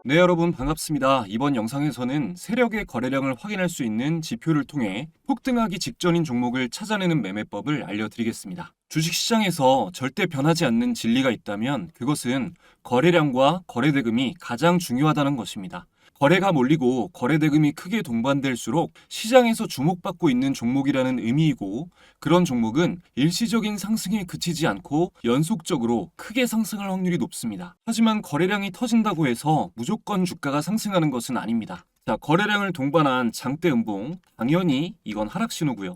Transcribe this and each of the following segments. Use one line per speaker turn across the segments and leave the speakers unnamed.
네, 여러분 반갑습니다. 이번 영상에서는 세력의 거래량을 확인할 수 있는 지표를 통해 폭등하기 직전인 종목을 찾아내는 매매법을 알려드리겠습니다. 주식시장에서 절대 변하지 않는 진리가 있다면 그것은 거래량과 거래대금이 가장 중요하다는 것입니다. 거래가 몰리고 거래대금이 크게 동반될수록 시장에서 주목받고 있는 종목이라는 의미이고, 그런 종목은 일시적인 상승에 그치지 않고 연속적으로 크게 상승할 확률이 높습니다. 하지만 거래량이 터진다고 해서 무조건 주가가 상승하는 것은 아닙니다. 자, 거래량을 동반한 장대 음봉, 당연히 이건 하락 신호고요.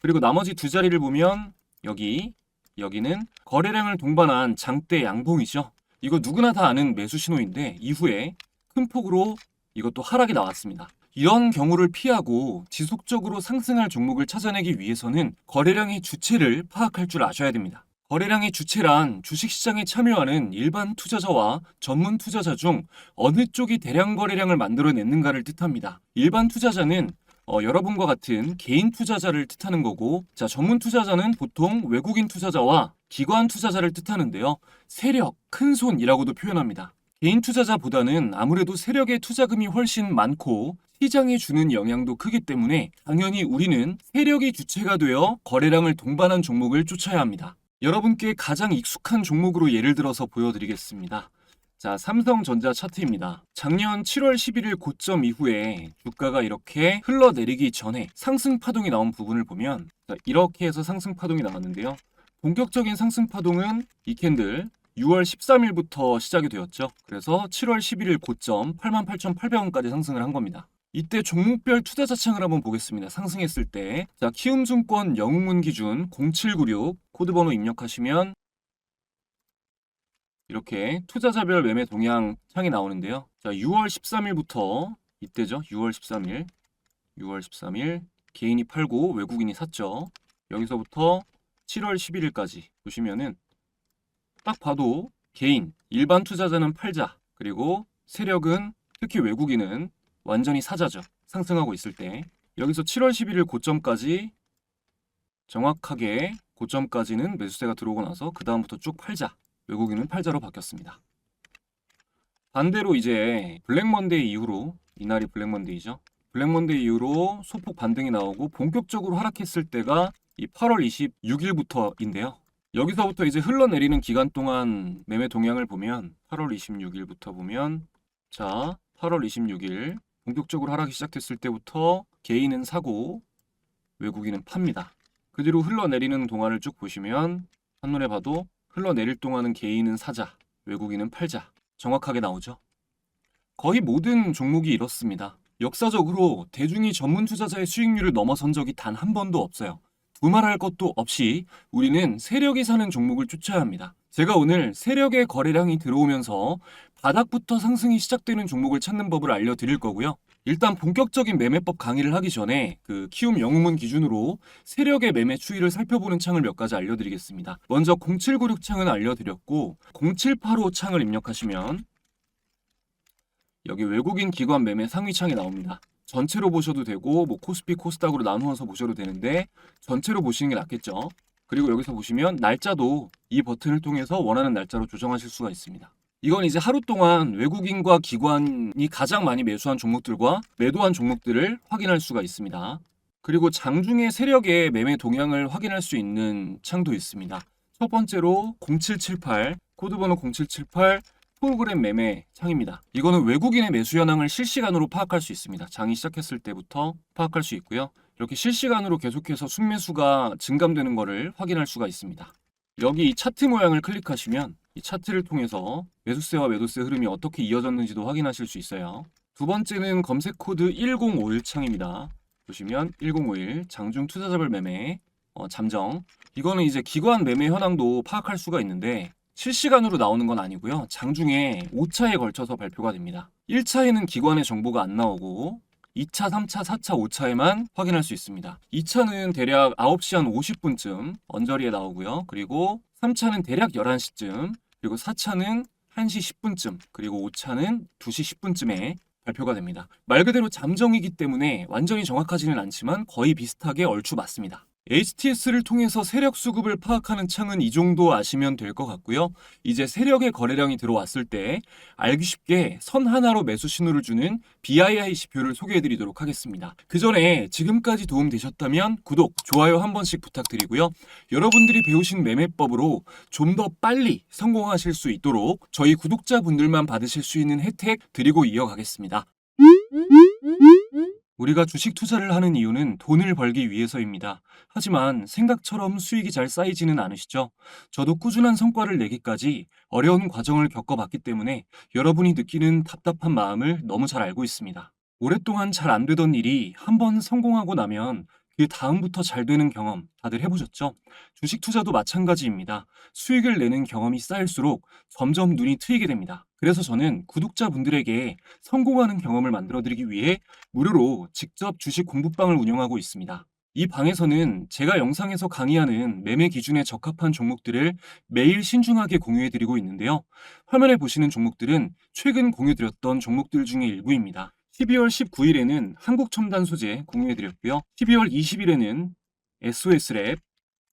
그리고 나머지 두 자리를 보면 여기는 거래량을 동반한 장대 양봉이죠. 이거 누구나 다 아는 매수 신호인데 이후에 큰 폭으로 이것도 하락이 나왔습니다. 이런 경우를 피하고 지속적으로 상승할 종목을 찾아내기 위해서는 거래량의 주체를 파악할 줄 아셔야 됩니다. 거래량의 주체란 주식시장에 참여하는 일반 투자자와 전문 투자자 중 어느 쪽이 대량 거래량을 만들어냈는가를 뜻합니다. 일반 투자자는 여러분과 같은 개인 투자자를 뜻하는 거고, 자, 전문 투자자는 보통 외국인 투자자와 기관 투자자를 뜻하는데요. 세력, 큰 손이라고도 표현합니다. 개인 투자자보다는 아무래도 세력의 투자금이 훨씬 많고 시장에 주는 영향도 크기 때문에 당연히 우리는 세력이 주체가 되어 거래량을 동반한 종목을 쫓아야 합니다. 여러분께 가장 익숙한 종목으로 예를 들어서 보여드리겠습니다. 자, 삼성전자 차트입니다. 작년 7월 11일 고점 이후에 주가가 이렇게 흘러내리기 전에 상승 파동이 나온 부분을 보면, 자, 이렇게 해서 상승 파동이 나왔는데요. 본격적인 상승 파동은 이 캔들 6월 13일부터 시작이 되었죠. 그래서 7월 11일 고점 88,800원까지 상승을 한 겁니다. 이때 종목별 투자자 창을 한번 보겠습니다. 상승했을 때, 자, 키움증권 영웅문 기준 0796 코드번호 입력하시면 이렇게 투자자별 매매 동향 창이 나오는데요. 자, 6월 13일부터 이때죠. 6월 13일 개인이 팔고 외국인이 샀죠. 여기서부터 7월 11일까지 보시면은 딱 봐도 개인, 일반 투자자는 팔자, 그리고 세력은, 특히 외국인은 완전히 사자죠. 상승하고 있을 때. 여기서 7월 11일 고점까지, 정확하게 고점까지는 매수세가 들어오고 나서 그 다음부터 쭉 팔자, 외국인은 팔자로 바뀌었습니다. 반대로 이제 블랙먼데이 이후로, 이날이 블랙먼데이죠. 블랙먼데이 이후로 소폭 반등이 나오고 본격적으로 하락했을 때가 이 8월 26일부터인데요. 여기서부터 이제 흘러내리는 기간 동안 매매 동향을 보면 8월 26일부터 보면, 자, 8월 26일 본격적으로 하락이 시작됐을 때부터 개인은 사고 외국인은 팝니다. 그 뒤로 흘러내리는 동안을 쭉 보시면 한눈에 봐도 흘러내릴 동안은 개인은 사자, 외국인은 팔자, 정확하게 나오죠. 거의 모든 종목이 이렇습니다. 역사적으로 대중이 전문 투자자의 수익률을 넘어선 적이 단 한 번도 없어요. 두말할 것도 없이 우리는 세력이 사는 종목을 쫓아야 합니다. 제가 오늘 세력의 거래량이 들어오면서 바닥부터 상승이 시작되는 종목을 찾는 법을 알려드릴 거고요. 일단 본격적인 매매법 강의를 하기 전에 그 키움 영웅문 기준으로 세력의 매매 추이를 살펴보는 창을 몇 가지 알려드리겠습니다. 먼저 0796 창은 알려드렸고, 0785 창을 입력하시면 여기 외국인 기관 매매 상위 창이 나옵니다. 전체로 보셔도 되고 뭐 코스피 코스닥으로 나누어서 보셔도 되는데 전체로 보시는 게 낫겠죠. 그리고 여기서 보시면 날짜도 이 버튼을 통해서 원하는 날짜로 조정하실 수가 있습니다. 이건 이제 하루 동안 외국인과 기관이 가장 많이 매수한 종목들과 매도한 종목들을 확인할 수가 있습니다. 그리고 장중의 세력의 매매 동향을 확인할 수 있는 창도 있습니다. 첫 번째로 0778 코드번호 0778 프로그램 매매 창입니다. 이거는 외국인의 매수 현황을 실시간으로 파악할 수 있습니다. 장이 시작했을 때부터 파악할 수 있고요. 이렇게 실시간으로 계속해서 순매수가 증감되는 것을 확인할 수가 있습니다. 여기 이 차트 모양을 클릭하시면 이 차트를 통해서 매수세와 매도세 흐름이 어떻게 이어졌는지도 확인하실 수 있어요. 두 번째는 검색 코드 1051 창입니다. 보시면 1051 장중 투자자별 매매 잠정, 이거는 이제 기관 매매 현황도 파악할 수가 있는데 실시간으로 나오는 건 아니고요. 장중에 5차에 걸쳐서 발표가 됩니다. 1차에는 기관의 정보가 안 나오고 2차, 3차, 4차, 5차에만 확인할 수 있습니다. 2차는 대략 9시 한 50분쯤 언저리에 나오고요. 그리고 3차는 대략 11시쯤, 그리고 4차는 1시 10분쯤, 그리고 5차는 2시 10분쯤에 발표가 됩니다. 말 그대로 잠정이기 때문에 완전히 정확하지는 않지만 거의 비슷하게 얼추 맞습니다. HTS를 통해서 세력 수급을 파악하는 창은 이 정도 아시면 될 것 같고요. 이제 세력의 거래량이 들어왔을 때 알기 쉽게 선 하나로 매수 신호를 주는 BII 지표를 소개해드리도록 하겠습니다. 그 전에 지금까지 도움되셨다면 구독, 좋아요 한 번씩 부탁드리고요. 여러분들이 배우신 매매법으로 좀 더 빨리 성공하실 수 있도록 저희 구독자분들만 받으실 수 있는 혜택 드리고 이어가겠습니다. 우리가 주식 투자를 하는 이유는 돈을 벌기 위해서입니다. 하지만 생각처럼 수익이 잘 쌓이지는 않으시죠? 저도 꾸준한 성과를 내기까지 어려운 과정을 겪어봤기 때문에 여러분이 느끼는 답답한 마음을 너무 잘 알고 있습니다. 오랫동안 잘 안 되던 일이 한번 성공하고 나면 그 다음부터 잘 되는 경험 다들 해보셨죠? 주식 투자도 마찬가지입니다. 수익을 내는 경험이 쌓일수록 점점 눈이 트이게 됩니다. 그래서 저는 구독자분들에게 성공하는 경험을 만들어드리기 위해 무료로 직접 주식 공부방을 운영하고 있습니다. 이 방에서는 제가 영상에서 강의하는 매매 기준에 적합한 종목들을 매일 신중하게 공유해드리고 있는데요. 화면에 보시는 종목들은 최근 공유드렸던 종목들 중에 일부입니다. 12월 19일에는 한국첨단 소재 공유해드렸고요. 12월 20일에는 SOS랩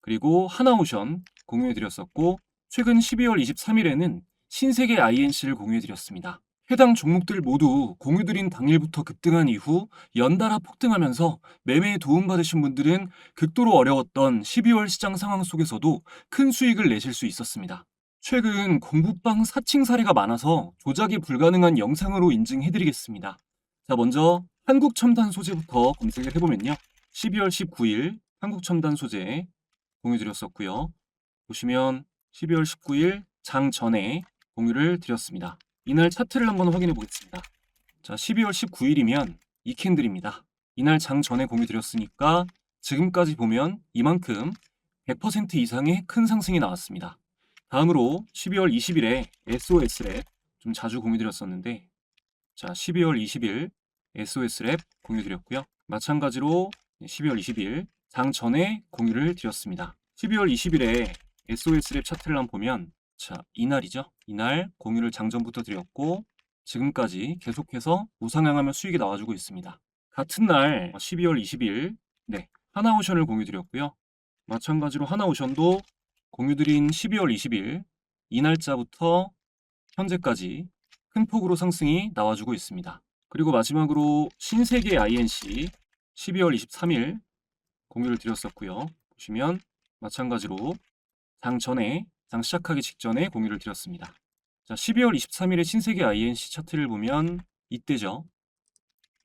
그리고 하나오션 공유해드렸었고 최근 12월 23일에는 신세계 INC를 공유해드렸습니다. 해당 종목들 모두 공유드린 당일부터 급등한 이후 연달아 폭등하면서 매매에 도움받으신 분들은 극도로 어려웠던 12월 시장 상황 속에서도 큰 수익을 내실 수 있었습니다. 최근 공부방 사칭 사례가 많아서 조작이 불가능한 영상으로 인증해드리겠습니다. 자, 먼저 한국첨단 소재부터 검색을 해보면요. 12월 19일 한국첨단 소재 공유드렸었고요. 보시면 12월 19일 장 전에 공유를 드렸습니다. 이날 차트를 한번 확인해 보겠습니다. 자, 12월 19일이면 이 캔들입니다. 이날 장 전에 공유 드렸으니까 지금까지 보면 이만큼 100% 이상의 큰 상승이 나왔습니다. 다음으로 12월 20일에 SOS랩 좀 자주 공유 드렸었는데 자, 12월 20일 SOS랩 공유 드렸고요. 마찬가지로 12월 20일 장 전에 공유를 드렸습니다. 12월 20일에 SOS랩 차트를 한번 보면 자, 이날이죠. 이날 공유를 장전부터 드렸고 지금까지 계속해서 우상향하며 수익이 나와주고 있습니다. 같은 날 12월 20일 네, 하나오션을 공유 드렸고요. 마찬가지로 하나오션도 공유 드린 12월 20일 이 날짜부터 현재까지 큰 폭으로 상승이 나와주고 있습니다. 그리고 마지막으로 신세계 INC 12월 23일 공유를 드렸었고요. 보시면 마찬가지로 장 전에 장 시작하기 직전에 공유를 드렸습니다. 자, 12월 23일에 신세계 INC 차트를 보면 이때죠.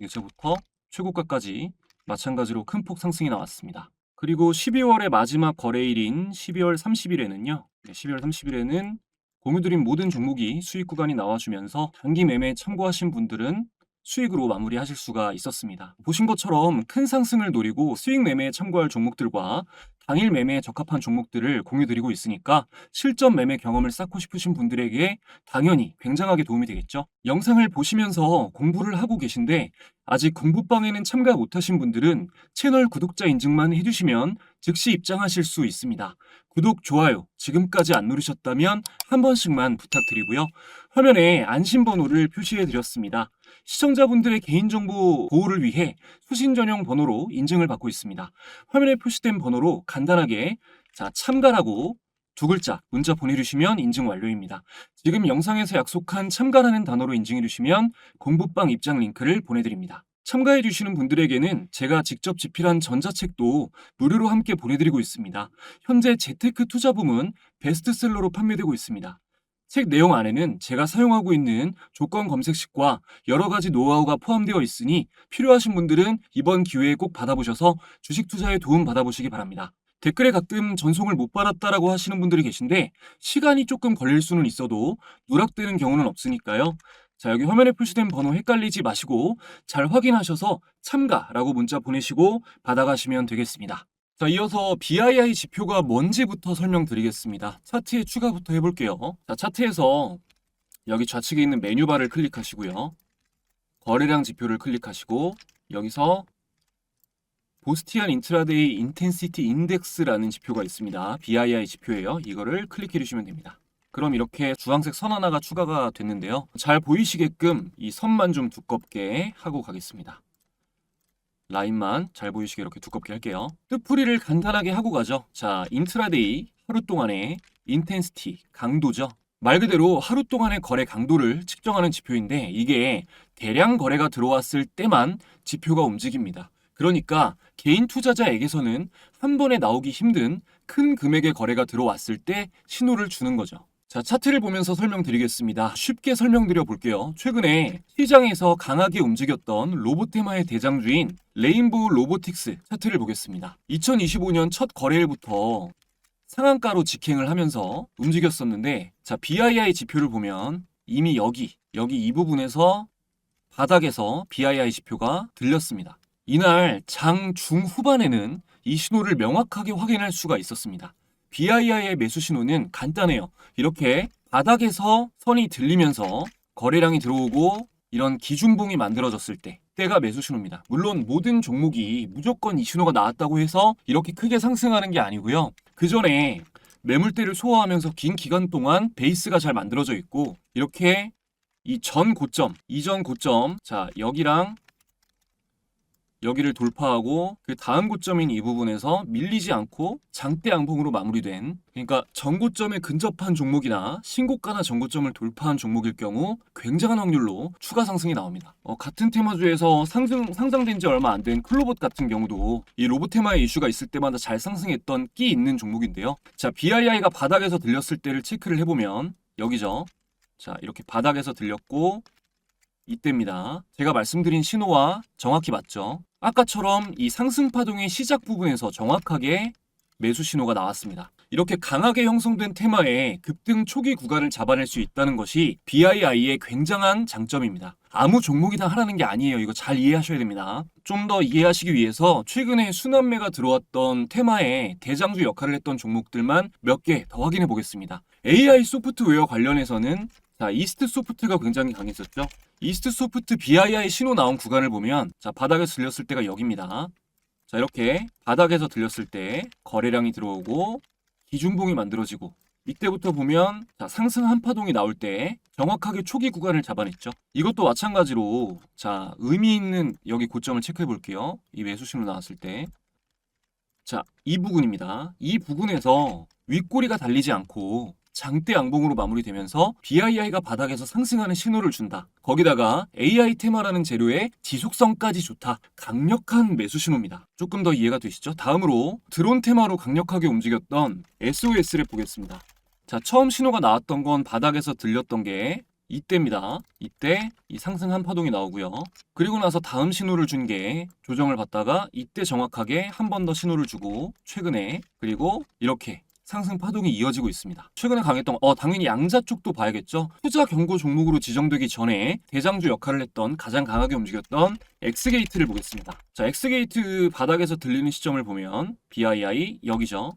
이제부터 최고가까지 마찬가지로 큰 폭 상승이 나왔습니다. 그리고 12월의 마지막 거래일인 12월 30일에는요. 12월 30일에는 공유드린 모든 종목이 수익 구간이 나와주면서 단기 매매에 참고하신 분들은 수익으로 마무리하실 수가 있었습니다. 보신 것처럼 큰 상승을 노리고 수익 매매에 참고할 종목들과 당일 매매에 적합한 종목들을 공유드리고 있으니까 실전 매매 경험을 쌓고 싶으신 분들에게 당연히 굉장하게 도움이 되겠죠. 영상을 보시면서 공부를 하고 계신데 아직 공부방에는 참가 못하신 분들은 채널 구독자 인증만 해주시면 즉시 입장하실 수 있습니다. 구독, 좋아요 지금까지 안 누르셨다면 한 번씩만 부탁드리고요. 화면에 안심번호를 표시해드렸습니다. 시청자분들의 개인정보 보호를 위해 수신 전용 번호로 인증을 받고 있습니다. 화면에 표시된 번호로 간단하게 자, 참가라고 두 글자 문자 보내주시면 인증 완료입니다. 지금 영상에서 약속한 참가라는 단어로 인증해주시면 공부방 입장 링크를 보내드립니다. 참가해주시는 분들에게는 제가 직접 집필한 전자책도 무료로 함께 보내드리고 있습니다. 현재 재테크 투자 부문 베스트셀러로 판매되고 있습니다. 책 내용 안에는 제가 사용하고 있는 조건 검색식과 여러 가지 노하우가 포함되어 있으니 필요하신 분들은 이번 기회에 꼭 받아보셔서 주식 투자에 도움 받아보시기 바랍니다. 댓글에 가끔 전송을 못 받았다라고 하시는 분들이 계신데 시간이 조금 걸릴 수는 있어도 누락되는 경우는 없으니까요. 자, 여기 화면에 표시된 번호 헷갈리지 마시고 잘 확인하셔서 참가라고 문자 보내시고 받아가시면 되겠습니다. 자, 이어서 BII 지표가 뭔지부터 설명드리겠습니다. 차트에 추가부터 해볼게요. 자, 차트에서 여기 좌측에 있는 메뉴바를 클릭하시고요. 거래량 지표를 클릭하시고 여기서 보스티안 인트라데이 인텐시티 인덱스라는 지표가 있습니다. BII 지표예요. 이거를 클릭해 주시면 됩니다. 그럼 이렇게 주황색 선 하나가 추가가 됐는데요. 잘 보이시게끔 이 선만 좀 두껍게 하고 가겠습니다. 라인만 잘 보이시게 이렇게 두껍게 할게요. 뜻풀이를 간단하게 하고 가죠. 자, 인트라데이 하루 동안의 인텐시티, 강도죠. 말 그대로 하루 동안의 거래 강도를 측정하는 지표인데 이게 대량 거래가 들어왔을 때만 지표가 움직입니다. 그러니까 개인 투자자에게서는 한 번에 나오기 힘든 큰 금액의 거래가 들어왔을 때 신호를 주는 거죠. 자, 차트를 보면서 설명드리겠습니다. 쉽게 설명드려 볼게요. 최근에 시장에서 강하게 움직였던 로보테마의 대장주인 레인보우 로보틱스 차트를 보겠습니다. 2025년 첫 거래일부터 상한가로 직행을 하면서 움직였었는데, 자, BII 지표를 보면 이미 여기 이 부분에서 바닥에서 BII 지표가 들렸습니다. 이날 장 중후반에는 이 신호를 명확하게 확인할 수가 있었습니다. BII의 매수 신호는 간단해요. 이렇게 바닥에서 선이 들리면서 거래량이 들어오고 이런 기준봉이 만들어졌을 때가 매수 신호입니다. 물론 모든 종목이 무조건 이 신호가 나왔다고 해서 이렇게 크게 상승하는 게 아니고요. 그 전에 매물대를 소화하면서 긴 기간 동안 베이스가 잘 만들어져 있고 이렇게 이전 고점, 이전 고점, 자, 여기랑 여기를 돌파하고 그 다음 고점인 이 부분에서 밀리지 않고 장대 양봉으로 마무리된, 그러니까 전고점에 근접한 종목이나 신고가나 전고점을 돌파한 종목일 경우 굉장한 확률로 추가 상승이 나옵니다. 같은 테마주에서 상장된 지 얼마 안 된 클로봇 같은 경우도 이 로봇테마의 이슈가 있을 때마다 잘 상승했던 끼 있는 종목인데요. 자, BII가 바닥에서 들렸을 때를 체크를 해보면 여기죠. 자, 이렇게 바닥에서 들렸고 이때입니다. 제가 말씀드린 신호와 정확히 맞죠? 아까처럼 이 상승 파동의 시작 부분에서 정확하게 매수 신호가 나왔습니다. 이렇게 강하게 형성된 테마의 급등 초기 구간을 잡아낼 수 있다는 것이 BII의 굉장한 장점입니다. 아무 종목이 다 하라는 게 아니에요. 이거 잘 이해하셔야 됩니다. 좀 더 이해하시기 위해서 최근에 순환매가 들어왔던 테마의 대장주 역할을 했던 종목들만 몇 개 더 확인해 보겠습니다. AI 소프트웨어 관련해서는 자, 이스트 소프트가 굉장히 강했었죠. 이스트 소프트 BII 신호 나온 구간을 보면 자, 바닥에서 들렸을 때가 여기입니다. 자, 이렇게 바닥에서 들렸을 때 거래량이 들어오고 기준봉이 만들어지고 이때부터 보면 자, 상승 한파동이 나올 때 정확하게 초기 구간을 잡아냈죠. 이것도 마찬가지로 자, 의미 있는 여기 고점을 체크해 볼게요. 이 매수 신호 나왔을 때 자, 이 부분입니다. 이 부분에서 윗꼬리가 달리지 않고 장대 양봉으로 마무리되면서 BII가 바닥에서 상승하는 신호를 준다. 거기다가 AI 테마라는 재료의 지속성까지 좋다. 강력한 매수 신호입니다. 조금 더 이해가 되시죠? 다음으로 드론 테마로 강력하게 움직였던 SOS를 보겠습니다. 자, 처음 신호가 나왔던 건 바닥에서 들렸던 게 이때입니다. 이때 이 상승 한파동이 나오고요. 그리고 나서 다음 신호를 준 게 조정을 받다가 이때 정확하게 한 번 더 신호를 주고 최근에 그리고 이렇게 상승 파동이 이어지고 있습니다. 최근에 강했던 당연히 양자 쪽도 봐야겠죠. 투자 경고 종목으로 지정되기 전에 대장주 역할을 했던 가장 강하게 움직였던 엑스게이트를 보겠습니다. 자, 엑스게이트 바닥에서 들리는 시점을 보면 BII 여기죠.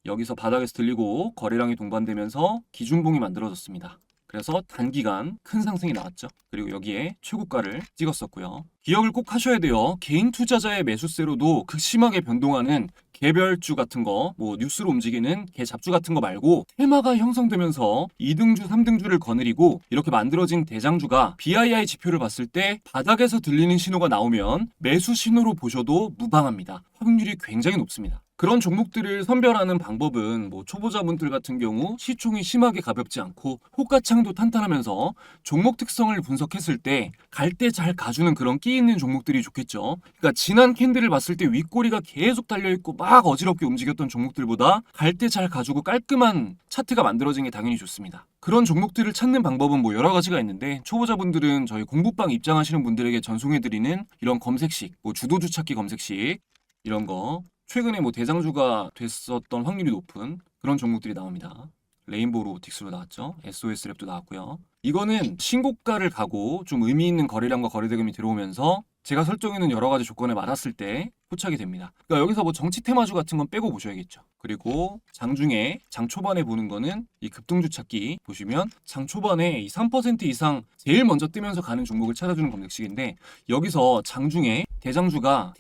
여기서 바닥에서 들리고 거래량이 동반되면서 기준봉이 만들어졌습니다. 그래서 단기간 큰 상승이 나왔죠. 그리고 여기에 최고가를 찍었었고요. 기억을 꼭 하셔야 돼요. 개인 투자자의 매수세로도 극심하게 변동하는 개별주 같은 거, 뭐 뉴스로 움직이는 개잡주 같은 거 말고 테마가 형성되면서 2등주, 3등주를 거느리고 이렇게 만들어진 대장주가 BII 지표를 봤을 때 바닥에서 들리는 신호가 나오면 매수 신호로 보셔도 무방합니다. 확률이 굉장히 높습니다. 그런 종목들을 선별하는 방법은 뭐 초보자분들 같은 경우 시총이 심하게 가볍지 않고 호가창도 탄탄하면서 종목 특성을 분석했을 때 갈 때 잘 가주는 그런 끼 있는 종목들이 좋겠죠. 그러니까 진한 캔들을 봤을 때 윗꼬리가 계속 달려있고 막 어지럽게 움직였던 종목들보다 갈 때 잘 가주고 깔끔한 차트가 만들어진 게 당연히 좋습니다. 그런 종목들을 찾는 방법은 뭐 여러 가지가 있는데 초보자분들은 저희 공부방 입장하시는 분들에게 전송해드리는 이런 검색식, 뭐 주도주 찾기 검색식 이런 거 최근에 뭐 대장주가 됐었던 확률이 높은 그런 종목들이 나옵니다. 레인보우 로보틱스로 나왔죠. SOS랩도 나왔고요. 이거는 신고가를 가고 좀 의미 있는 거래량과 거래대금이 들어오면서 제가 설정해놓은 여러 가지 조건에 맞았을 때 포착이 됩니다. 그러니까 여기서 뭐 정치 테마주 같은 건 빼고 보셔야겠죠. 그리고 장중에 장 초반에 보는 거는 이 급등주 찾기 보시면 장 초반에 이 3% 이상 제일 먼저 뜨면서 가는 종목을 찾아주는 검색식인데 여기서 장중에 대장주가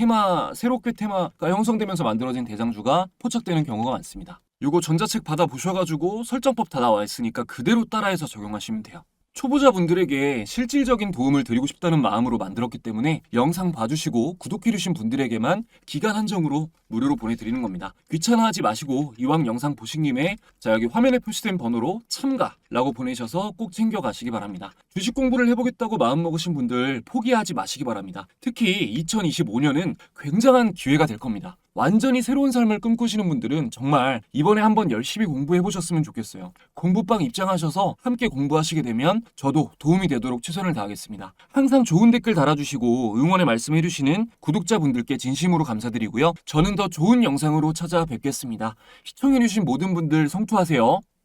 새롭게 테마가 형성되면서 만들어진 대장주가 포착되는 경우가 많습니다. 요거 전자책 받아 보셔가지고 설정법 다 나와 있으니까 그대로 따라해서 적용하시면 돼요. 초보자분들에게 실질적인 도움을 드리고 싶다는 마음으로 만들었기 때문에 영상 봐주시고 구독해주신 분들에게만 기간 한정으로 무료로 보내드리는 겁니다. 귀찮아하지 마시고 이왕 영상 보신 김에 자 여기 화면에 표시된 번호로 참가라고 보내셔서 꼭 챙겨가시기 바랍니다. 주식 공부를 해보겠다고 마음먹으신 분들 포기하지 마시기 바랍니다. 특히 2025년은 굉장한 기회가 될 겁니다. 완전히 새로운 삶을 꿈꾸시는 분들은 정말 이번에 한번 열심히 공부해보셨으면 좋겠어요. 공부방 입장하셔서 함께 공부하시게 되면 저도 도움이 되도록 최선을 다하겠습니다. 항상 좋은 댓글 달아주시고 응원의 말씀 해주시는 구독자분들께 진심으로 감사드리고요. 저는 더 좋은 영상으로 찾아뵙겠습니다. 시청해주신 모든 분들 성투하세요.